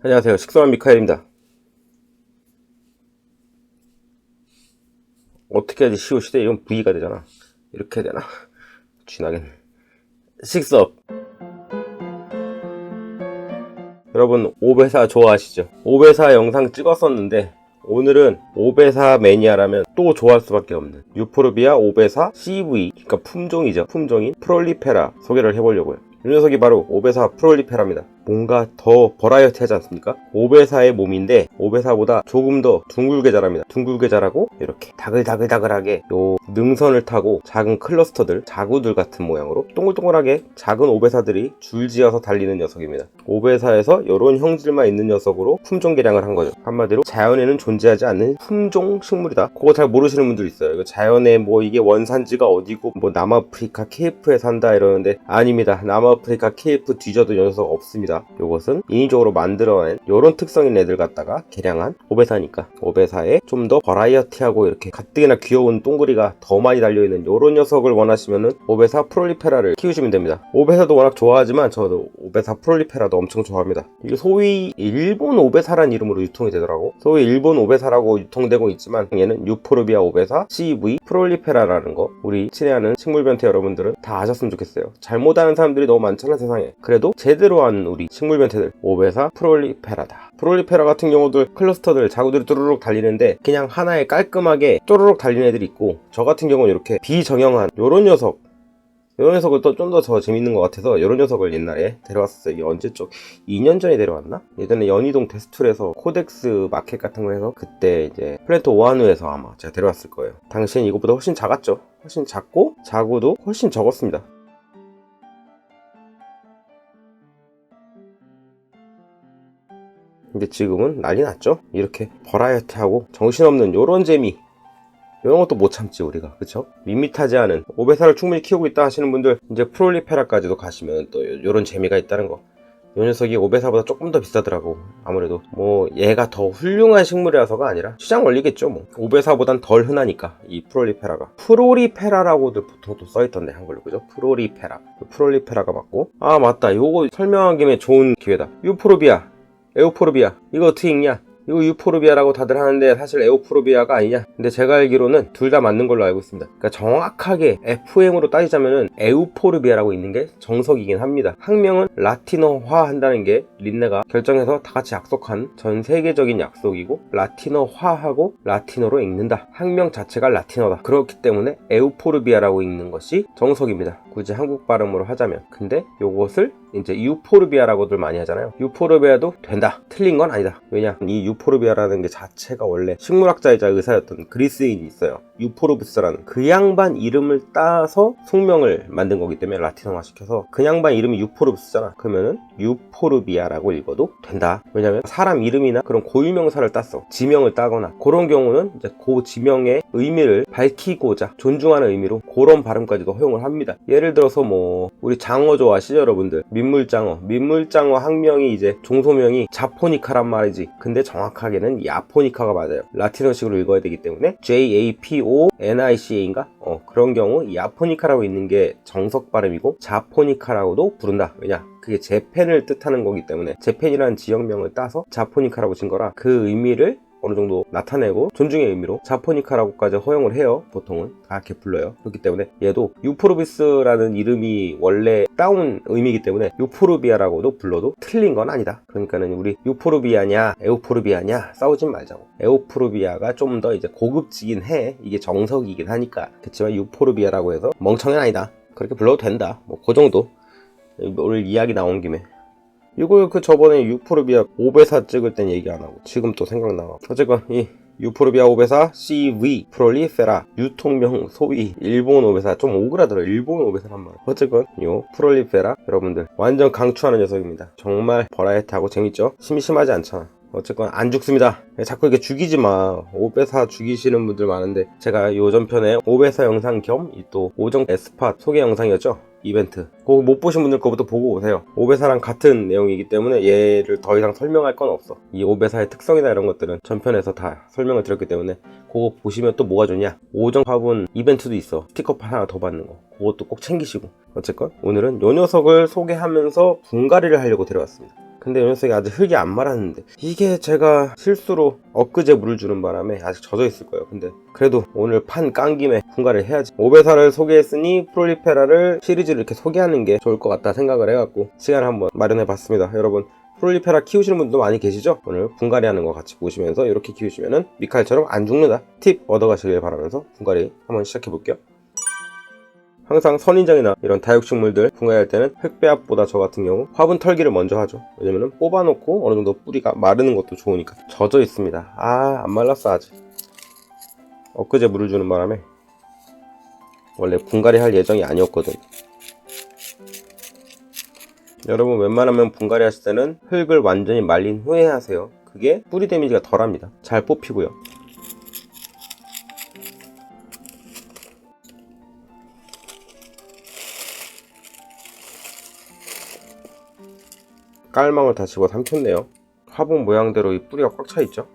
안녕하세요. 식성한 미카엘입니다. 어떻게 해야지 시오 시대 이건 V가 되잖아. 이렇게 해야 되나? 쥐나겠네. 식섭. 여러분, 오베사 좋아하시죠? 오베사 영상 찍었었는데 오늘은 오베사 매니아라면 또 좋아할 수밖에 없는 유포르비아 오베사 CV, 그러니까 품종이죠. 품종인 프롤리페라 소개를 해보려고요. 이 녀석이 바로 오베사 프롤리페라입니다. 뭔가 더 버라이어티하지 않습니까? 오베사의 몸인데 오베사보다 조금 더 둥글게 자랍니다. 둥글게 자라고 이렇게 다글다글다글하게 요 능선을 타고 작은 클러스터들, 자구들 같은 모양으로 동글동글하게 작은 오베사들이 줄지어서 달리는 녀석입니다. 오베사에서 이런 형질만 있는 녀석으로 품종 개량을 한 거죠. 한마디로 자연에는 존재하지 않는 품종 식물이다. 그거 잘 모르시는 분들 있어요. 이거 자연에 뭐 이게 원산지가 어디고 뭐 남아프리카 케이프에 산다 이러는데 아닙니다. 남아프리카 케이프 뒤져도 녀석 없습니다. 요것은 인위적으로 만들어낸 요런 특성인 애들 갖다가 개량한 오베사니까 오베사에 좀 더 버라이어티하고 이렇게 가뜩이나 귀여운 똥구리가 더 많이 달려있는 요런 녀석을 원하시면은 오베사 프롤리페라를 키우시면 됩니다. 오베사도 워낙 좋아하지만 저도 오베사 프롤리페라도 엄청 좋아합니다. 이게 소위 일본 오베사란 이름으로 유통이 되더라고. 소위 일본 오베사라고 유통되고 있지만 얘는 유포르비아 오베사 CV 프롤리페라라는 거 우리 친애하는 식물변태 여러분들은 다 아셨으면 좋겠어요. 잘못 아는 사람들이 너무 많잖아 세상에. 그래도 제대로 한 우리 식물변태들 오베사 프롤리페라다. 프롤리페라 같은 경우도 클러스터들 자구들이 뚜루룩 달리는데 그냥 하나에 깔끔하게 뚜루룩 달리는 애들이 있고 저 같은 경우는 이렇게 비정형한 요런 녀석 이런 녀석을 또 좀 더 재밌는 것 같아서 이런 녀석을 옛날에 데려왔었어요. 이게 언제적 2년 전에 데려왔나? 예전에 연희동 데스툴에서 코덱스 마켓 같은 거 해서 그때 이제 플랜트 오하누에서 아마 제가 데려왔을 거예요. 당시엔 이것보다 훨씬 작았죠. 훨씬 작고 자구도 훨씬 적었습니다. 근데 지금은 난리 났죠? 이렇게 버라이어티하고 정신없는 요런 재미 이런 것도 못 참지 우리가. 그쵸? 밋밋하지 않은 오베사를 충분히 키우고 있다 하시는 분들 이제 프롤리페라까지도 가시면 또 요런 재미가 있다는 거. 요 녀석이 오베사보다 조금 더 비싸더라고. 아무래도 뭐 얘가 더 훌륭한 식물이라서가 아니라 시장 원리겠죠 뭐. 오베사보단 덜 흔하니까 이 프롤리페라가 프로리페라라고들 보통 또 써있던데 한글로. 그죠? 프롤리페라가 맞고 아 맞다 요거 설명한 김에 좋은 기회다. 유포르비아 에우포르비아 이거 어떻게 읽냐? 이거 유포르비아라고 다들 하는데 사실 에우포르비아가 아니냐. 근데 제가 알기로는 둘 다 맞는 걸로 알고 있습니다. 그러니까 정확하게 FM으로 따지자면은 에우포르비아라고 있는 게 정석이긴 합니다. 학명은 라틴어화 한다는 게 린네가 결정해서 다 같이 약속한 전 세계적인 약속이고 라틴어화하고 라틴어로 읽는다. 학명 자체가 라틴어다. 그렇기 때문에 에우포르비아라고 읽는 것이 정석입니다. 굳이 한국 발음으로 하자면. 근데 요것을 이제 유포르비아라고들 많이 하잖아요. 유포르비아도 된다. 틀린 건 아니다. 왜냐? 이 유포르비아라는 게 자체가 원래 식물학자이자 의사였던 그리스인이 있어요. 유포르부스라는 그 양반 이름을 따서 속명을 만든 거기 때문에 라틴어화 시켜서 그 양반 이름이 유포르부스잖아. 그러면은 유포르비아라고 읽어도 된다. 왜냐면 사람 이름이나 그런 고유명사를 땄어. 지명을 따거나 그런 경우는 이제 그 지명의 의미를 밝히고자 존중하는 의미로 그런 발음까지도 허용을 합니다. 예를 들어서 뭐 우리 장어 좋아하시죠 여러분들? 민물장어 학명이 이제 종소명이 자포니카란 말이지. 근데 정확하게는 야포니카가 맞아요. 라틴어식으로 읽어야 되기 때문에 JAPONICA인가? 그런 경우 야포니카라고 있는 게 정석 발음이고 자포니카라고도 부른다. 왜냐? 그게 재팬을 뜻하는 거기 때문에 재팬이라는 지역명을 따서 자포니카라고 진 거라 그 의미를 어느 정도 나타내고 존중의 의미로 자포니카라고까지 허용을 해요. 보통은 다 이렇게 불러요. 그렇기 때문에 얘도 유포르비스라는 이름이 원래 따온 의미이기 때문에 유포르비아라고도 불러도 틀린 건 아니다. 그러니까는 우리 유포르비아냐 에우포르비아냐 싸우진 말자고. 에우포르비아가 좀 더 이제 고급지긴 해. 이게 정석이긴 하니까. 그렇지만 유포르비아라고 해서 멍청이는 아니다. 그렇게 불러도 된다. 뭐 그 정도. 오늘 이야기 나온 김에 이거 그 저번에 유포르비아 오베사 찍을 땐 얘기 안 하고 지금 또 생각나. 어쨌건 이 유포르비아 오베사 CV 프롤리페라 유통명 소위 일본 오베사 좀 오그라들어요. 일본 오베사란 말. 어쨌건 요 프롤리페라 여러분들 완전 강추하는 녀석입니다. 정말 버라이어티하고 재밌죠? 심심하지 않잖아. 어쨌건 안 죽습니다. 자꾸 이렇게 죽이지 마. 오베사 죽이시는 분들 많은데 제가 요 전편에 오베사 영상 겸 또 오정 에스팟 소개 영상이었죠. 이벤트 그거 못 보신 분들 거부터 보고 오세요. 오베사랑 같은 내용이기 때문에 얘를 더 이상 설명할 건 없어. 이 오베사의 특성이나 이런 것들은 전편에서 다 설명을 드렸기 때문에 그거 보시면 또 뭐가 좋냐, 오정 화분 이벤트도 있어. 스티커판 하나 더 받는 거, 그것도 꼭 챙기시고. 어쨌건 오늘은 요 녀석을 소개하면서 분갈이를 하려고 데려왔습니다. 근데 이 녀석이 아직 흙이 안 말았는데, 이게 제가 실수로 엊그제 물을 주는 바람에 아직 젖어 있을 거예요. 근데 그래도 오늘 판 깐 김에 분갈이를 해야지. 오베사를 소개했으니 프롤리페라를 시리즈를 이렇게 소개하는 게 좋을 것 같다 생각을 해갖고 시간을 한번 마련해 봤습니다. 여러분, 프롤리페라 키우시는 분들도 많이 계시죠? 오늘 분갈이 하는 거 같이 보시면서 이렇게 키우시면은 미카엘처럼 안 죽는다 팁 얻어가시길 바라면서 분갈이 한번 시작해 볼게요. 항상 선인장이나 이런 다육식물들 분갈이할 때는 흙배합보다 저 같은 경우 화분 털기를 먼저 하죠. 왜냐면은 뽑아놓고 어느 정도 뿌리가 마르는 것도 좋으니까. 젖어 있습니다. 안 말랐어 아직. 엊그제 물을 주는 바람에 원래 분갈이 할 예정이 아니었거든. 여러분, 웬만하면 분갈이 하실 때는 흙을 완전히 말린 후에 하세요. 그게 뿌리 데미지가 덜합니다. 잘 뽑히고요. 깔망을 다 집어 삼켰네요. 화분 모양대로 이 뿌리가 꽉 차 있죠.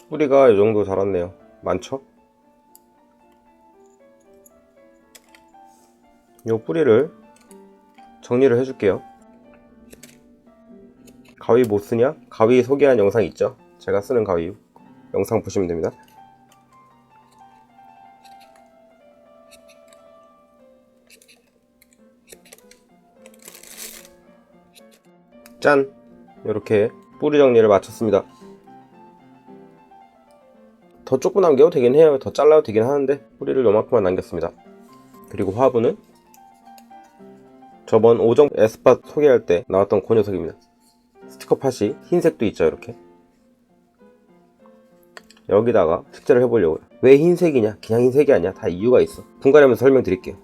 뿌리가 이 정도 자랐네요. 많죠? 이 뿌리를 정리를 해줄게요. 가위 못 쓰냐? 가위 소개한 영상 있죠? 제가 쓰는 가위 영상 보시면 됩니다. 짠! 이렇게 뿌리 정리를 마쳤습니다. 더 조금 남겨도 되긴 해요. 더 잘라도 되긴 하는데 뿌리를 요만큼만 남겼습니다. 그리고 화분은 저번 오정 에스팟 소개할 때 나왔던 그 녀석입니다. 스티커 팟이 흰색도 있죠. 이렇게 여기다가 식재를 해보려고요. 왜 흰색이냐? 그냥 흰색이 아니야. 다 이유가 있어. 분갈이하면서 설명드릴게요.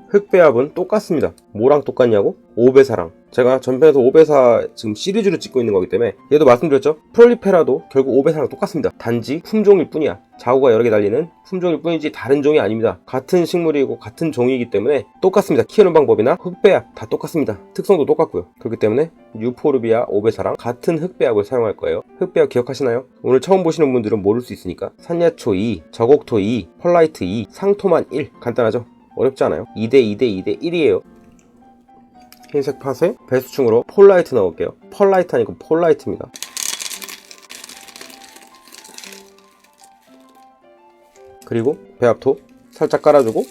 흙배합은 똑같습니다. 뭐랑 똑같냐고? 오베사랑. 제가 전편에서 오베사 지금 시리즈로 찍고 있는 거기 때문에 얘도 말씀드렸죠? 프롤리페라도 결국 오베사랑 똑같습니다. 단지 품종일 뿐이야. 자구가 여러 개 달리는 품종일 뿐이지 다른 종이 아닙니다. 같은 식물이고 같은 종이기 때문에 똑같습니다. 키우는 방법이나 흙배합 다 똑같습니다. 특성도 똑같고요. 그렇기 때문에 유포르비아 오베사랑 같은 흙배합을 사용할 거예요. 흙배합 기억하시나요? 오늘 처음 보시는 분들은 모를 수 있으니까 산야초 2, 저곡토 2, 펄라이트 2, 상토만 1. 간단하죠? 어렵지 않아요? 2대 2대 2대 1이에요. 흰색 팟에 배수충으로 폴라이트 넣을게요. 펄라이트 아니고 폴라이트입니다. 그리고 배합토 살짝 깔아주고,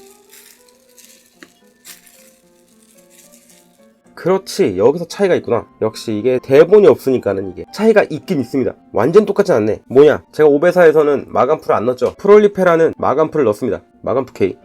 그렇지, 여기서 차이가 있구나. 역시 이게 대본이 없으니까는 이게 차이가 있긴 있습니다. 완전 똑같진 않네. 뭐냐, 제가 오베사에서는 마감풀을 안 넣었죠. 프롤리페라는 마감풀을 넣습니다. 마감풀 K.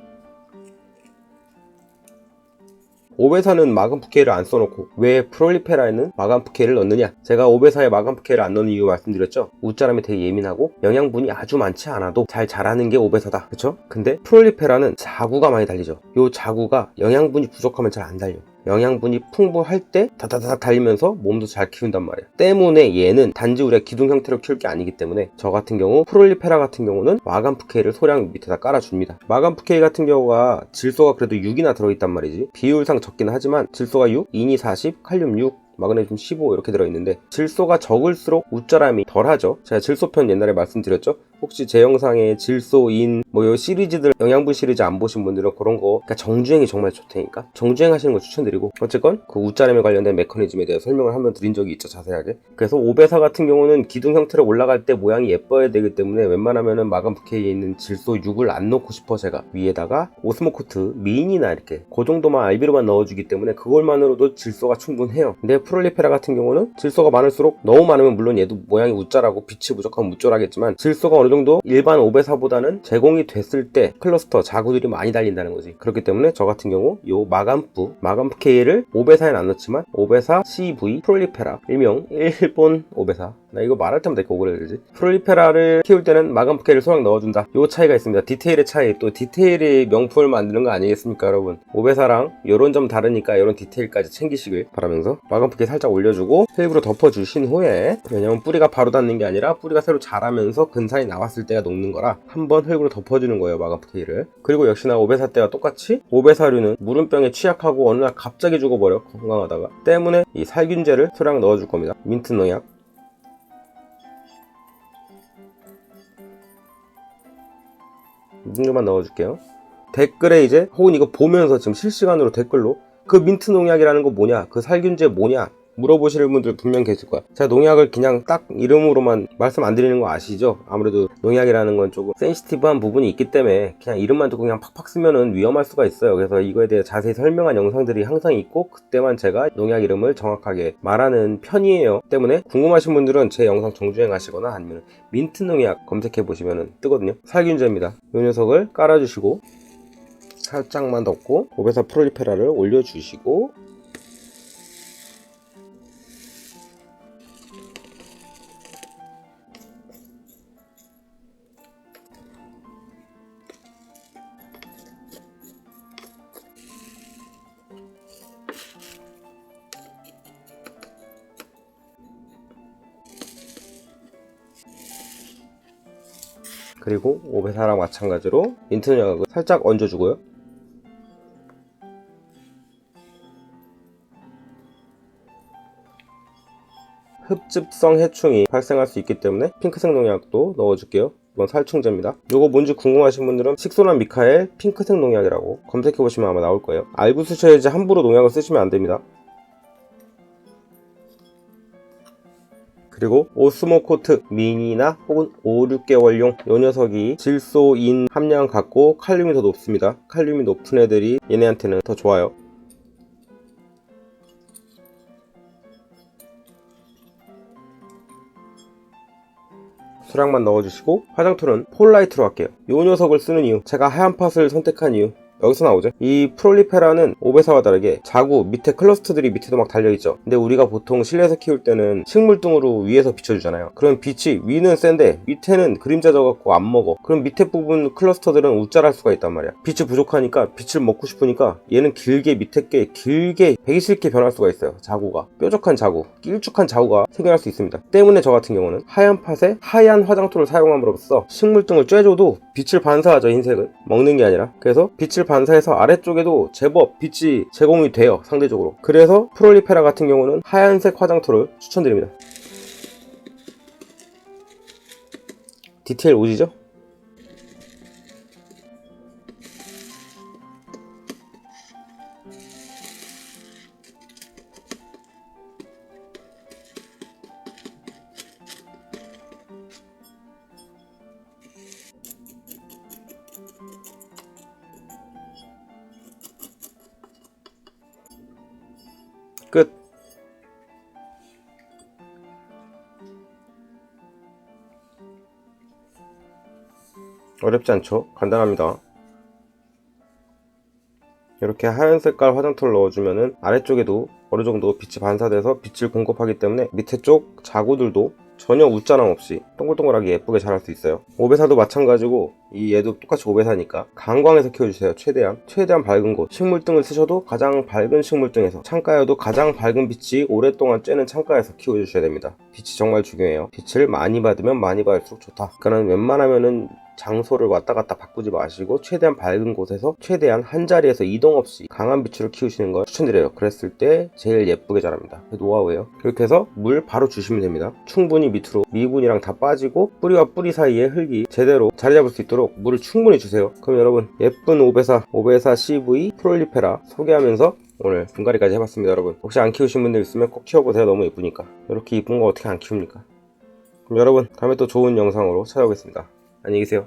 오베사는 마감프 K를 안 써놓고 왜 프롤리페라에는 마감프 K를 넣느냐? 제가 오베사에 마감프 K를 안 넣는 이유 말씀드렸죠? 웃자람이 되게 예민하고 영양분이 아주 많지 않아도 잘 자라는 게 오베사다, 그쵸? 근데 프롤리페라는 자구가 많이 달리죠. 요 자구가 영양분이 부족하면 잘 안 달려. 영양분이 풍부할 때 다다다닥 달리면서 몸도 잘 키운단 말이에요. 때문에 얘는 단지 우리가 기둥 형태로 키울 게 아니기 때문에 저 같은 경우 프롤리페라 같은 경우는 마감프 K를 소량 밑에다 깔아줍니다. 마감프 K 같은 경우가 질소가 그래도 6이나 들어있단 말이지. 비율상 적긴 하지만 질소가 6, 인이 40, 칼륨 6, 마그네슘 15 이렇게 들어있는데 질소가 적을수록 웃자람이 덜하죠. 제가 질소편 옛날에 말씀드렸죠. 혹시 제 영상에 질소인 요 시리즈들 영양분 시리즈 안 보신 분들은 그런 거, 그러니까 정주행이 정말 좋다니까 정주행 하시는 거 추천드리고, 어쨌건 그 웃자람에 관련된 메커니즘에 대해 설명을 한번 드린 적이 있죠, 자세하게. 그래서 오베사 같은 경우는 기둥 형태로 올라갈 때 모양이 예뻐야 되기 때문에 웬만하면은 마감프K에 있는 질소 6을 안 넣고 싶어. 제가 위에다가 오스모코트 미인이나 이렇게 그 정도만 알비로만 넣어주기 때문에 그걸만으로도 질소가 충분해요. 근데 프롤리페라 같은 경우는 질소가 많을수록, 너무 많으면 물론 얘도 모양이 웃자라고 빛이 부족하면 웃졸하겠지만 질소가 어느 정도 일반 오베사보다는 제공이 됐을 때 클러스터 자구들이 많이 달린다는 거지. 그렇기 때문에 저 같은 경우 요 마감프 K를 오베사에는 안 넣지만 오베사 CV 프롤리페라, 일명 일본 오베사, 나 이거 말할 때마다 이렇게 오그래 그러지. 프롤리페라를 키울 때는 마감프 K를 소량 넣어준다. 요 차이가 있습니다. 디테일의 차이, 또 디테일이 명품을 만드는 거 아니겠습니까 여러분. 오베사랑 요런 점 다르니까 요런 디테일까지 챙기시길 바라면서 마감프 K 살짝 올려주고 헬브로 덮어주신 후에, 왜냐면 뿌리가 바로 닿는 게 아니라 뿌리가 새로 자라면서 근산이 나와 나왔을 때가 녹는 거라 한번 흙으로 덮어주는 거예요, 마감 케일을. 그리고 역시나 오베사 때와 똑같이 오베사류는 물음병에 취약하고 어느 날 갑자기 죽어버려, 건강하다가. 때문에 이 살균제를 소량 넣어줄 겁니다. 민트 농약. 이 정도만 넣어줄게요. 댓글에 이제 혹은 이거 보면서 지금 실시간으로 댓글로 그 민트 농약이라는 거 뭐냐, 그 살균제 뭐냐 물어보시는 분들 분명 계실 거야. 제가 농약을 그냥 딱 이름으로만 말씀 안 드리는 거 아시죠? 아무래도 농약이라는 건 조금 센시티브한 부분이 있기 때문에 그냥 이름만 듣고 그냥 팍팍 쓰면은 위험할 수가 있어요. 그래서 이거에 대해 자세히 설명한 영상들이 항상 있고 그때만 제가 농약 이름을 정확하게 말하는 편이에요. 때문에 궁금하신 분들은 제 영상 정주행 하시거나 아니면 민트 농약 검색해 보시면 뜨거든요. 살균제입니다. 이 녀석을 깔아주시고 살짝만 덮고 오베사 프롤리페라를 올려주시고, 그리고 오베사랑 마찬가지로 민트 농약을 살짝 얹어주고요. 흡집성 해충이 발생할 수 있기 때문에 핑크색 농약도 넣어줄게요. 이건 살충제입니다. 이거 뭔지 궁금하신 분들은 식소나 미카엘 핑크색 농약이라고 검색해보시면 아마 나올 거예요. 알고 쓰셔야지 함부로 농약을 쓰시면 안 됩니다. 그리고 오스모코트 미니나 혹은 5, 6개월용 이 녀석이 질소인 함량 같고 칼륨이 더 높습니다. 칼륨이 높은 애들이 얘네한테는 더 좋아요. 소량만 넣어주시고 화장토는 폴라이트로 할게요. 이 녀석을 쓰는 이유, 제가 하얀 팥을 선택한 이유 여기서 나오죠. 이 프롤리페라는 오베사와 다르게 자구 밑에 클러스터들이 밑에도 막 달려있죠. 근데 우리가 보통 실내에서 키울 때는 식물등으로 위에서 비춰주잖아요. 그럼 빛이 위는 센데 밑에는 그림자 져갖고 안 먹어. 그럼 밑에 부분 클러스터들은 우짤할 수가 있단 말이야. 빛이 부족하니까 빛을 먹고 싶으니까 얘는 길게 밑에 게 길게 배기 싫게 변할 수가 있어요. 자구가 뾰족한 자구, 길쭉한 자구가 생겨날 수 있습니다. 때문에 저 같은 경우는 하얀 팥에 하얀 화장토를 사용함으로써 식물등을 쬐줘도 빛을 반사하죠. 흰색은 먹는 게 아니라. 그래서 빛을 반사해서 아래쪽에도 제법 빛이 제공이 돼요, 상대적으로. 그래서 프롤리페라 같은 경우는 하얀색 화장토를 추천드립니다. 디테일 오지죠? 끝. 어렵지 않죠? 간단합니다. 이렇게 하얀 색깔 화장토를 넣어주면은 아래쪽에도 어느 정도 빛이 반사돼서 빛을 공급하기 때문에 밑에 쪽 자구들도 전혀 웃자남 없이 동글동글하게 예쁘게 자랄 수 있어요. 오베사도 마찬가지고 이 얘도 똑같이 오베사니까 강광에서 키워주세요. 최대한 밝은 곳. 식물등을 쓰셔도 가장 밝은 식물등에서, 창가여도 가장 밝은 빛이 오랫동안 쬐는 창가에서 키워주셔야 됩니다. 빛이 정말 중요해요. 빛을 많이 받으면 많이 받을수록 좋다. 그러니까 웬만하면은 장소를 왔다 갔다 바꾸지 마시고 최대한 밝은 곳에서 최대한 한 자리에서 이동 없이 강한 빛으로 키우시는 걸 추천드려요. 그랬을 때 제일 예쁘게 자랍니다. 노하우예요. 그렇게 해서 물 바로 주시면 됩니다. 충분히 밑으로 미분이랑 다 빠지고 뿌리와 뿌리 사이에 흙이 제대로 자리 잡을 수 있도록 물을 충분히 주세요. 그럼 여러분, 예쁜 오베사 CV 프롤리페라 소개하면서 오늘 분갈이까지 해봤습니다. 여러분, 혹시 안 키우신 분들 있으면 꼭 키워보세요. 너무 예쁘니까. 이렇게 이쁜 거 어떻게 안 키웁니까? 그럼 여러분, 다음에 또 좋은 영상으로 찾아오겠습니다. 안녕히 계세요.